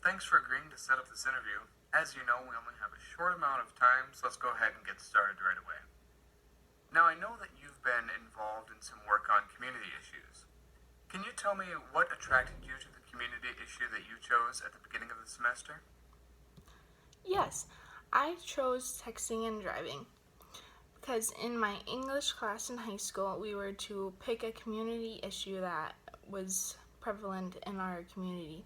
thanks for agreeing to set up this interview. As you know, we only have a short amount of time, so let's go ahead and get started right away. Now, I know that you've been involved in some work on community issues. Can you tell me what attracted you to the community issue that you chose at the beginning of the semester? Yes, I chose texting and driving because in my English class in high school, we were to pick a community issue that was prevalent in our community.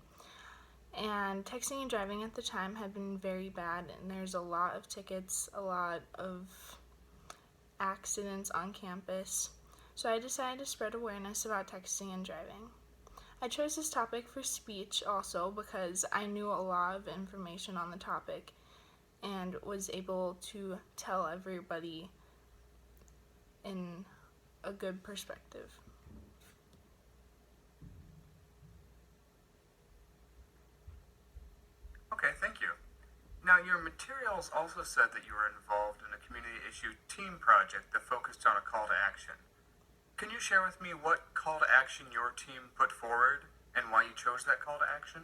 And texting and driving at the time had been very bad, and there's a lot of tickets, a lot of accidents on campus. So I decided to spread awareness about texting and driving. I chose this topic for speech also because I knew a lot of information on the topic and was able to tell everybody in a good perspective. Okay, thank you. Now, your materials also said that you were involved in a community issue team project that focused on a call to action. Can you share with me what call to action your team put forward and why you chose that call to action?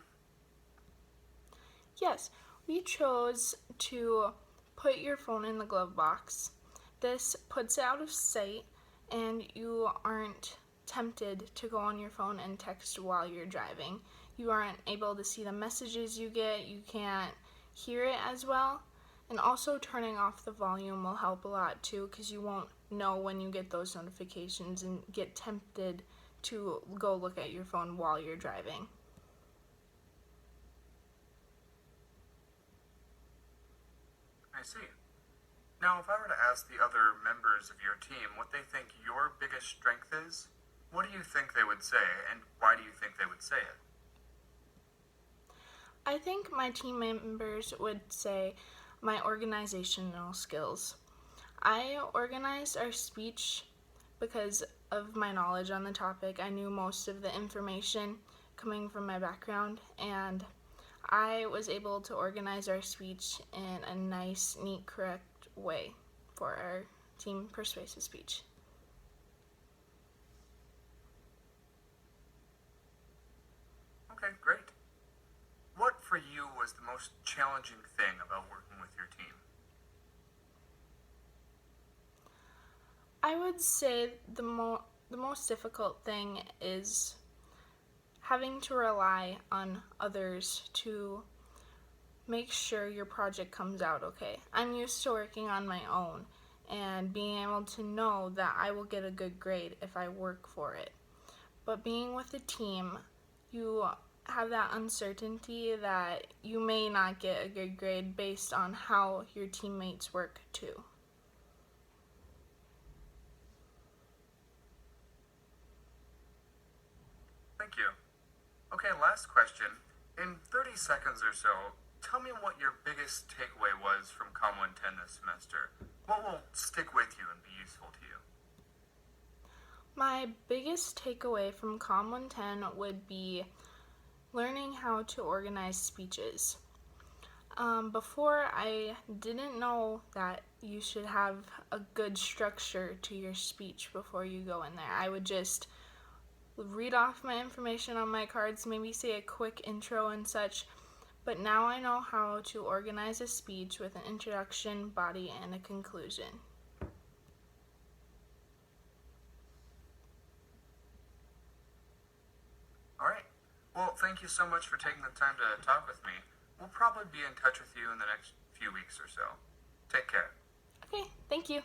Yes, we chose to put your phone in the glove box. This puts it out of sight and you aren't tempted to go on your phone and text while you're driving. You aren't able to see the messages you get, you can't hear it as well. And also turning off the volume will help a lot too because you won't know when you get those notifications and get tempted to go look at your phone while you're driving. I see. Now, if I were to ask the other members of your team what they think your biggest strength is, what do you think they would say, and why do you think they would say it? I think my team members would say my organizational skills. I organized our speech because of my knowledge on the topic. I knew most of the information coming from my background, and I was able to organize our speech in a nice, neat, correct way for our team persuasive speech. Okay, great. What for you was the most challenging thing about working with your team? I would say the most difficult thing is having to rely on others to make sure your project comes out okay. I'm used to working on my own and being able to know that I will get a good grade if I work for it. But being with a team, you have that uncertainty that you may not get a good grade based on how your teammates work too. Thank you. Okay, last question. In 30 seconds or so, tell me what your biggest takeaway was from Com 110 this semester. What will stick with you and be useful to you? My biggest takeaway from Com 110 would be learning how to organize speeches. Before, I didn't know that you should have a good structure to your speech before you go in there. I would just read off my information on my cards, maybe say a quick intro and such, but now I know how to organize a speech with an introduction, body, and a conclusion. All right. Well, thank you so much for taking the time to talk with me. We'll probably be in touch with you in the next few weeks or so. Take care. Okay, thank you.